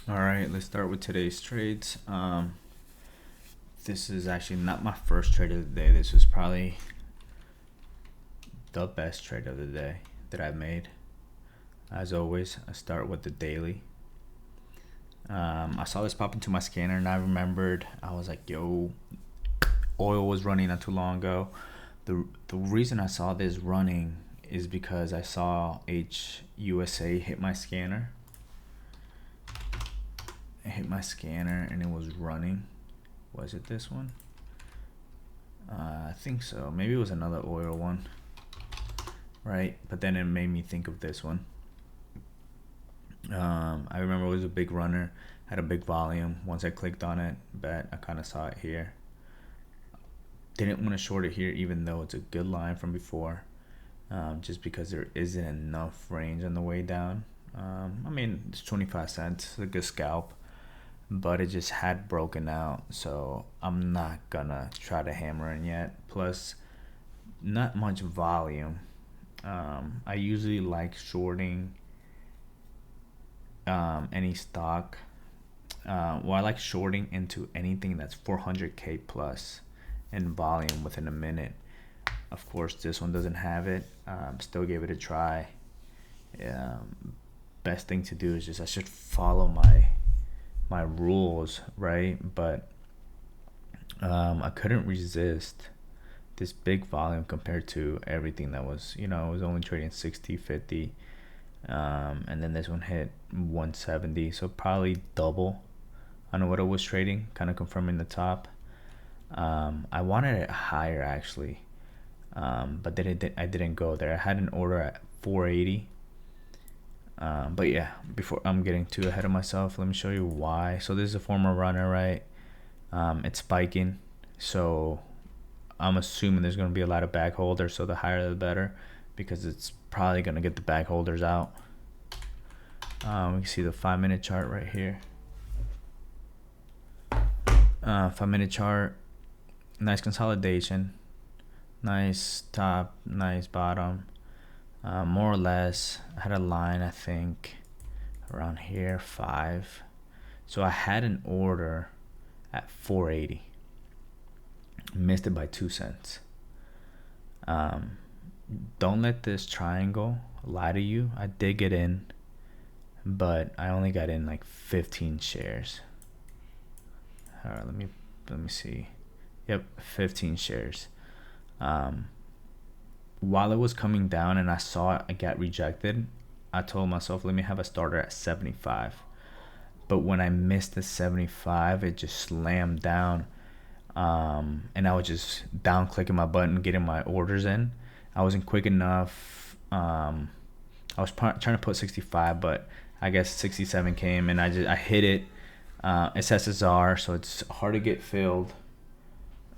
All right, let's start with today's trades. This is actually not my first trade of the day. This was probably the best trade of the day that I've made. As always, I start with the daily. I saw this pop into my scanner and I remembered, I was like, yo, oil was running not too long ago. The reason I saw this running is because I saw HUSA hit my scanner. It hit my scanner and it was running. Was it this one? I think so. Maybe it was another oil one, right? But then it made me think of this one. I remember it was a big runner, had a big volume. Once I clicked on it, bet I kind of saw it here. Didn't want to short it here, even though it's a good line from before, just because there isn't enough range on the way down. I mean, it's 25 cents, it's a good scalp, but it just had broken out, so I'm not gonna try to hammer in yet. Plus, not much volume. I usually like shorting any stock. Well, I like shorting into anything that's 400k plus in volume within a minute. Of course, this one doesn't have it. Still gave it a try. Best thing to do is just I should follow my rules, right? But I couldn't resist this big volume compared to everything that was, it was only trading 60, 50. And then this one hit 170, so probably double on what it was trading, kind of confirming the top. I wanted it higher actually, but then I didn't go there. I had an order at 480. But yeah, before I'm getting too ahead of myself, let me show you why. So this is a former runner, right? It's spiking, so I'm assuming there's going to be a lot of back holders, so the higher the better, because it's probably going to get the back holders out. We can see the 5-minute chart right here. 5-minute chart, nice consolidation, nice top, nice bottom. More or less, I had a line, I think, around here, 5. So I had an order at 480. Missed it by 2 cents. Don't let this triangle lie to you. I did get in, but I only got in like 15 shares. All right, let me see. Yep, 15 shares. While it was coming down and I saw it got rejected, I told myself, let me have a starter at 75. But when I missed the 75, it just slammed down. And I was just down clicking my button, getting my orders in. I wasn't quick enough. I was trying to put 65, but I guess 67 came and I hit it. It's SSR, so it's hard to get filled.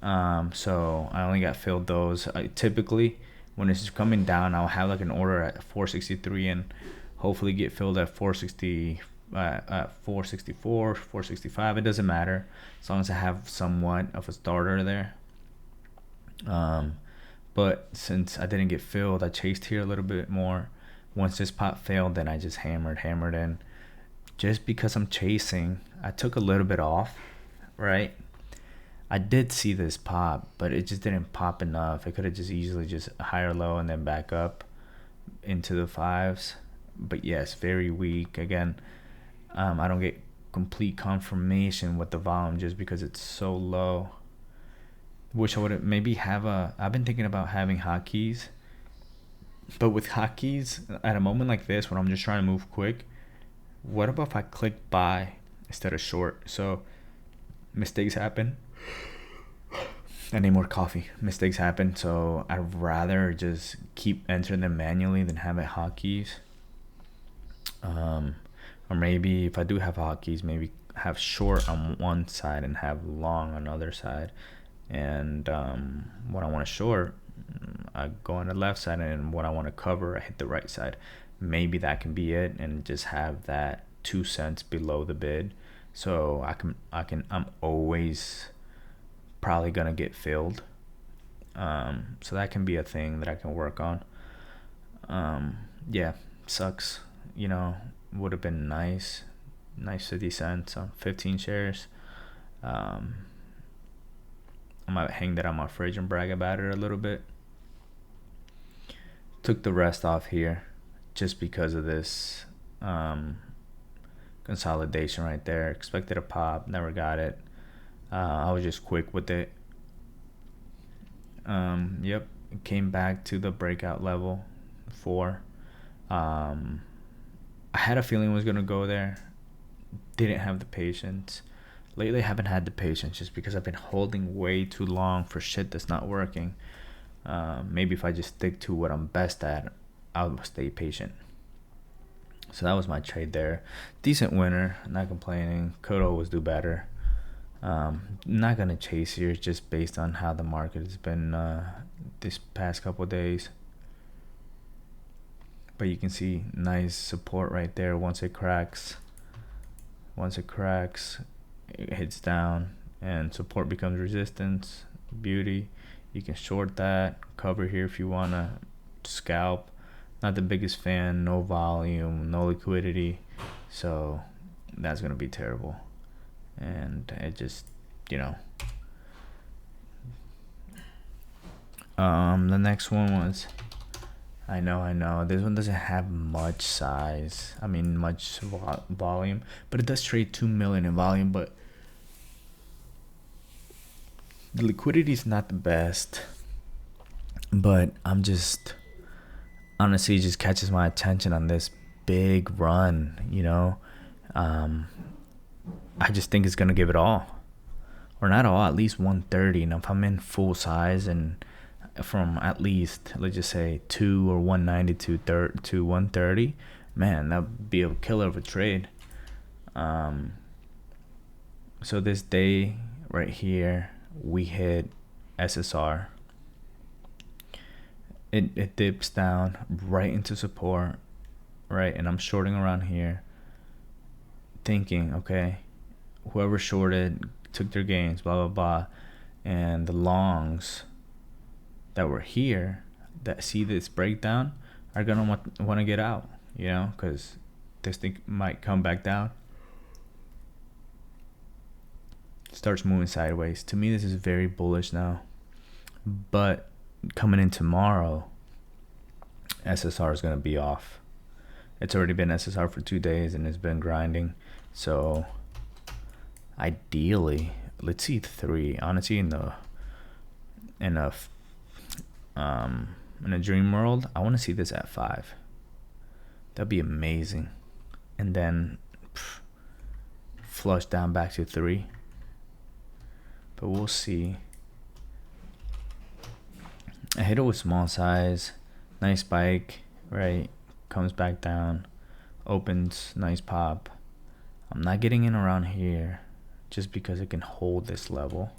So I only got filled those. Typically, when it's coming down, I'll have like an order at 463 and hopefully get filled at 460, at 464, 465. It doesn't matter as long as I have somewhat of a starter there. But since I didn't get filled, I chased here a little bit more. Once this pot failed, then I just hammered in. Just because I'm chasing, I took a little bit off, right? I did see this pop, but it just didn't pop enough. It could have just easily just higher low and then back up into the 5s. But yes, very weak. Again, I don't get complete confirmation with the volume just because it's so low. Wish I would maybe have I've been thinking about having hotkeys. But with hotkeys, at a moment like this when I'm just trying to move quick, what about if I click buy instead of short? So mistakes happen. I need more coffee. Mistakes happen, so I'd rather just keep entering them manually than have it hotkeys. Or maybe if I do have hotkeys, maybe have short on one side and have long on the other side. And when I want to short, I go on the left side, and when I want to cover, I hit the right side. Maybe that can be it, and just have that 2 cents below the bid, so I'm always probably gonna get filled. So that can be a thing that I can work on. Yeah, sucks. Would have been nice nice 50 cents on 15 shares. I might hang that on my fridge and brag about it a little bit. Took the rest off here just because of this consolidation right there. Expected a pop, never got it. I was just quick with it. Yep, it came back to the breakout level 4. I had a feeling it was gonna go there. Didn't have the patience. Lately, I haven't had the patience just because I've been holding way too long for shit that's not working. Maybe if I just stick to what I'm best at, I'll stay patient. So that was my trade there. Decent winner, not complaining. Could always do better. Not gonna chase here just based on how the market has been this past couple of days. But you can see nice support right there. Once it cracks, it hits down and support becomes resistance. Beauty. You can short that, cover here if you wanna scalp. Not the biggest fan, no volume, no liquidity, so that's gonna be terrible. And it just, the next one was, I know this one doesn't have much size, much volume, but it does trade 2 million in volume. But the liquidity is not the best, but honestly, it just catches my attention on this big run. I just think it's gonna give it all, or not all, at least 130. And if I'm in full size and from at least, let's just say 2 or 190 to 130, man, that'd be a killer of a trade. So this day right here, we hit SSR. It dips down right into support, right? And I'm shorting around here, thinking, okay, whoever shorted took their gains, blah blah blah, and the longs that were here that see this breakdown are gonna want to get out, because this thing might come back down, starts moving sideways. To me, this is very bullish now, but coming in tomorrow, SSR is going to be off. It's already been SSR for 2 days and it's been grinding. So ideally, let's see 3. Honestly, in a dream world, I want to see this at 5. That'd be amazing. And then flush down back to 3. But we'll see. I hit it with small size, nice spike, right? Comes back down, opens, nice pop. I'm not getting in around here just because it can hold this level.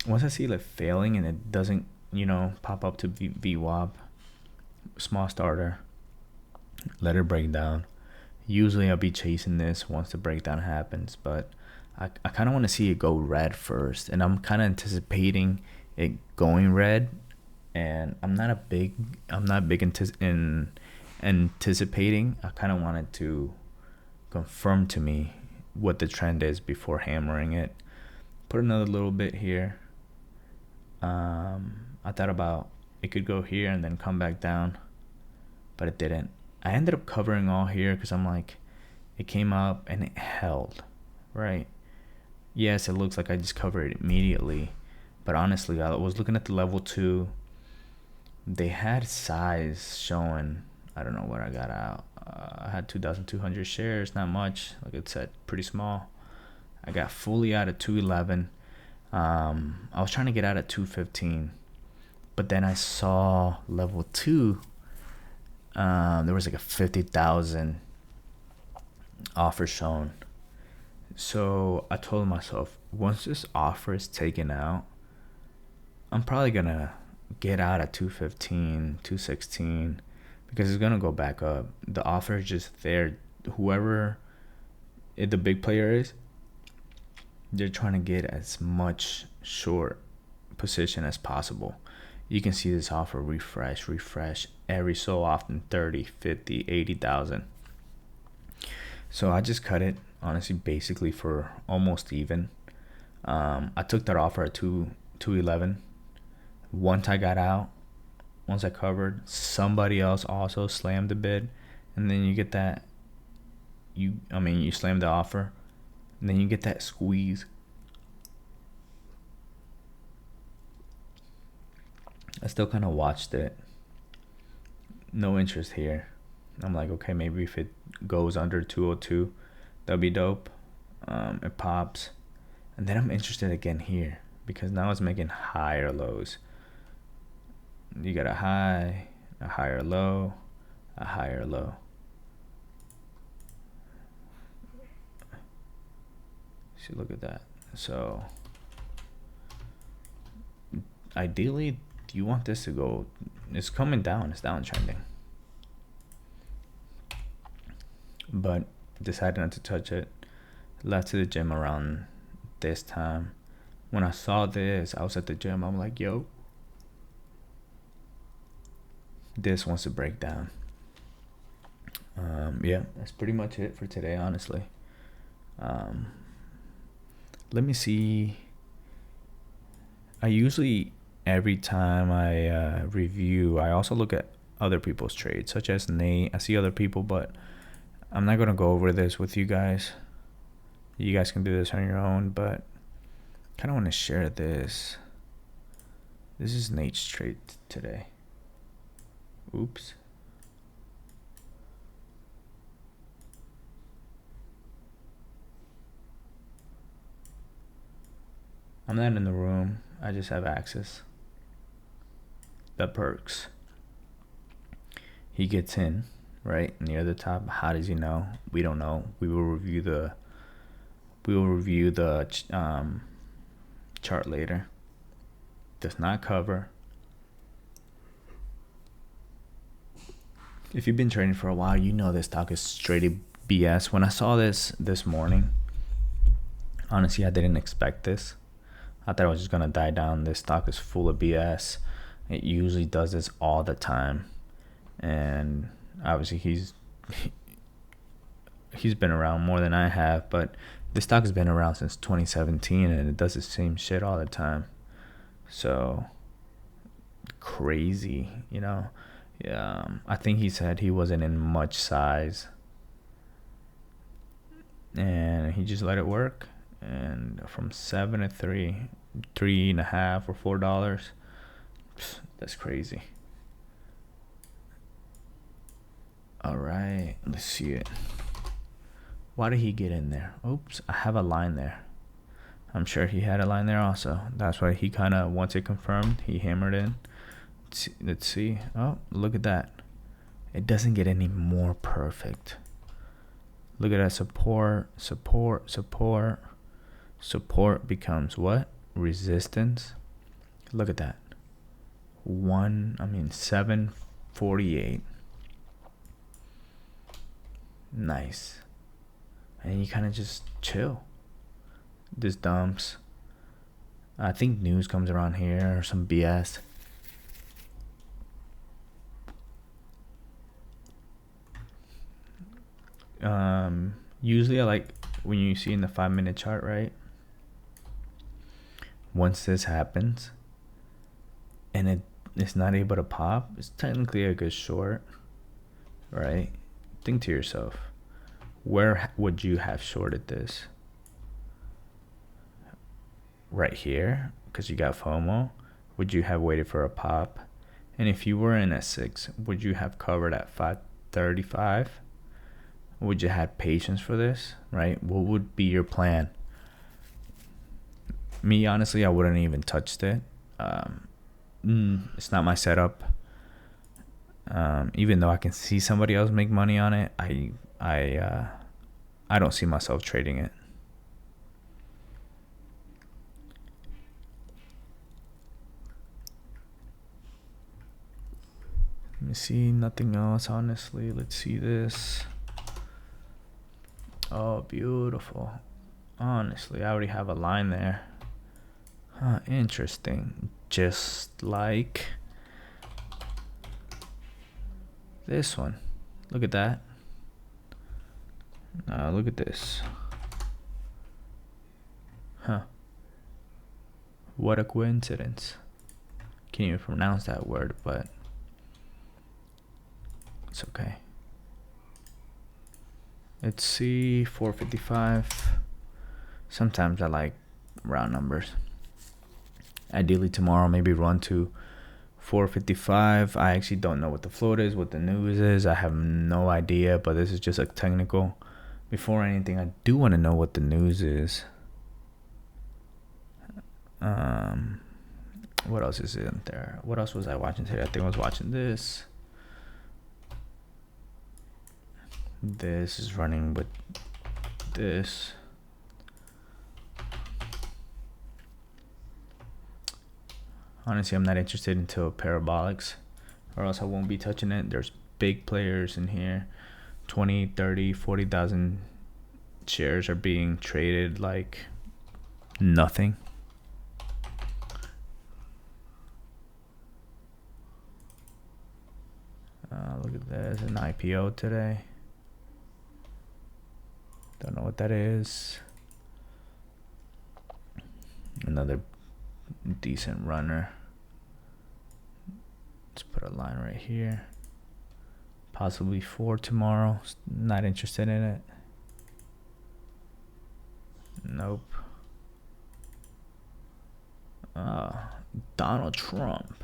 Once I see failing and it doesn't, pop up to VWAP, small starter, let it break down. Usually I'll be chasing this once the breakdown happens, but I kind of want to see it go red first, and I'm kind of anticipating it going red, and I'm not big in anticipating. I kind of wanted to confirm to me what the trend is before hammering it. Put another little bit here. I thought about it could go here and then come back down, but it didn't. I ended up covering all here because I'm like, it came up and it held, right? Yes, it looks like I just covered it immediately, but honestly, I was looking at the level 2. They had size showing. I don't know what I got out. I had 2,200 shares, not much. Like I said, pretty small. I got fully out at 211. I was trying to get out at 215, but then I saw level 2. There was like a 50,000 offer shown. So I told myself, once this offer is taken out, I'm probably gonna get out at 215, 216, because it's gonna go back up. The offer is just there. Whoever the big player is, they're trying to get as much short position as possible. You can see this offer refresh every so often, 30, 50, 80,000. So I just cut it, honestly, basically for almost even. I took that offer at 211. Once I got out, once I covered, somebody else also slammed the bid, and then you get that. You slam the offer, and then you get that squeeze. I still kind of watched it. No interest here. I'm like, okay, maybe if it goes under 202, that'll be dope. It pops, and then I'm interested again here because now it's making higher lows. You got a high, a higher low, a higher low. See, look at that. So ideally, you want this to go, it's coming down, it's downtrending, but decided not to touch it. Left to the gym around this time. When I saw this, I was at the gym. I'm like, yo, this wants to break down. Yeah, that's pretty much it for today, honestly. Let me see. I usually, every time I review, I also look at other people's trades, such as Nate. I see other people, but I'm not going to go over this with you guys. You guys can do this on your own, but kind of want to share this. This is Nate's trade today. Oops. I'm not in the room. I just have access. The perks. He gets in, right, near the top. How does he know? We don't know. We will review the chart later. Does not cover. If you've been trading for a while, you know this stock is straight BS. When I saw this morning, honestly, I didn't expect this. I thought it was just gonna die down. This stock is full of BS. It usually does this all the time, and obviously he's been around more than I have, but this stock has been around since 2017, and it does the same shit all the time. So crazy, you know. Yeah, I think he said he wasn't in much size, and he just let it work. And from 7 to 3.5 or $4, that's crazy. All right, let's see it. Why did he get in there? Oops, I have a line there. I'm sure he had a line there also. That's why he kind of, once it confirmed, he hammered in. Let's see. Oh, look at that. It doesn't get any more perfect. Look at that. Support becomes what? Resistance. Look at that. 748. Nice. And you kind of just chill. This dumps. I think news comes around here or some BS. Usually I like when you see in the 5-minute chart, right? Once this happens and it's not able to pop, it's technically a good short, right? Think to yourself, where would you have shorted this? Right here, because you got FOMO. Would you have waited for a pop? And if you were in at 6, would you have covered at 535? Would you have patience for this, right? What would be your plan? Me, honestly, I wouldn't even touched it. It's not my setup. Even though I can see somebody else make money on it, I don't see myself trading it. Let me see, nothing else, honestly. Let's see this. Oh, beautiful. Honestly, I already have a line there. Huh, interesting. Just like this one. Look at that. Look at this. Huh. What a coincidence. Can't even pronounce that word, but it's okay. Let's see, 455. Sometimes I like round numbers. Ideally tomorrow, maybe run to 455. I actually don't know what the float is, what the news is. I have no idea, but this is just a technical. Before anything, I do want to know what the news is. What else is in there? What else was I watching today? I think I was watching this. This is running with this. Honestly, I'm not interested until parabolics, or else I won't be touching it. There's big players in here. 20, 30, 40,000 shares are being traded like nothing. Look at that. There's an IPO today. Don't know what that is. Another decent runner. Let's put a line right here. Possibly 4 tomorrow. Not interested in it. Nope. Donald Trump.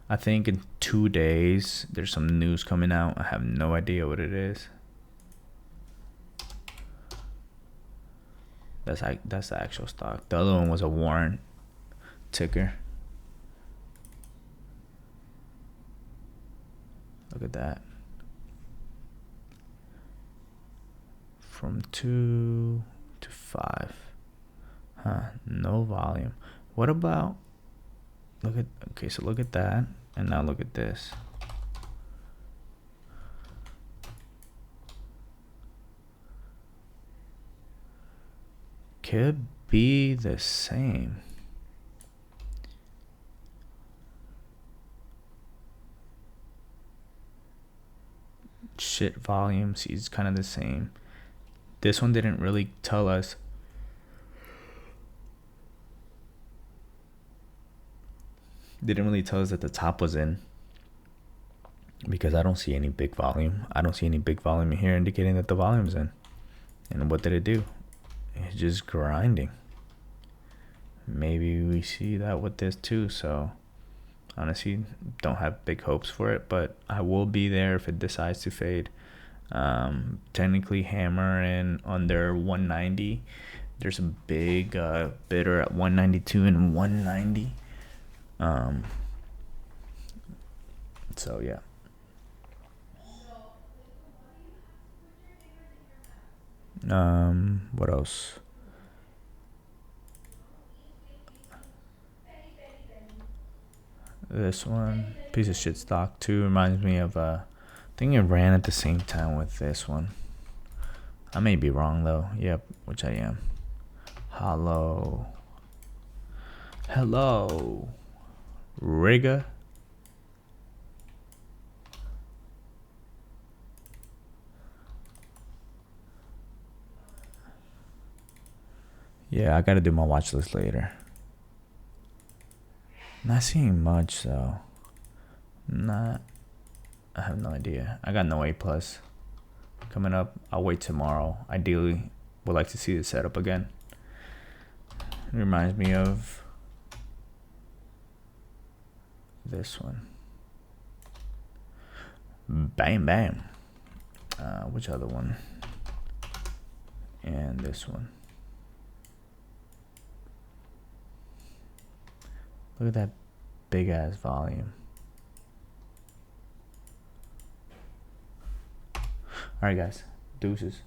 I think in 2 days there's some news coming out. I have no idea what it is. That's the actual stock. The other one was a warrant ticker. Look at that. From 2 to 5. Huh, no volume. What about, okay, so look at that, and now look at this. Could be the same. Shit volume, see, it's kind of the same. This one didn't really tell us. Didn't really tell us that the top was in, because I don't see any big volume. I don't see any big volume in here indicating that the volume's in. And what did it do? It's just grinding. Maybe we see that with this too. So honestly, don't have big hopes for it, but I will be there if it decides to fade. Technically hammer in under 190. There's a big bidder at 192 and 190. So yeah. What else? This one, piece of shit stock too, reminds me of I think it ran at the same time with this one. I may be wrong though. Yep, which I am. Hello, Riga. Yeah, I gotta do my watch list later. Not seeing much though. I have no idea. I got no A plus coming up. I'll wait tomorrow. Ideally, would like to see the setup again. It reminds me of this one. Bam bam. Which other one? And this one. Look at that big ass volume. Alright guys, deuces.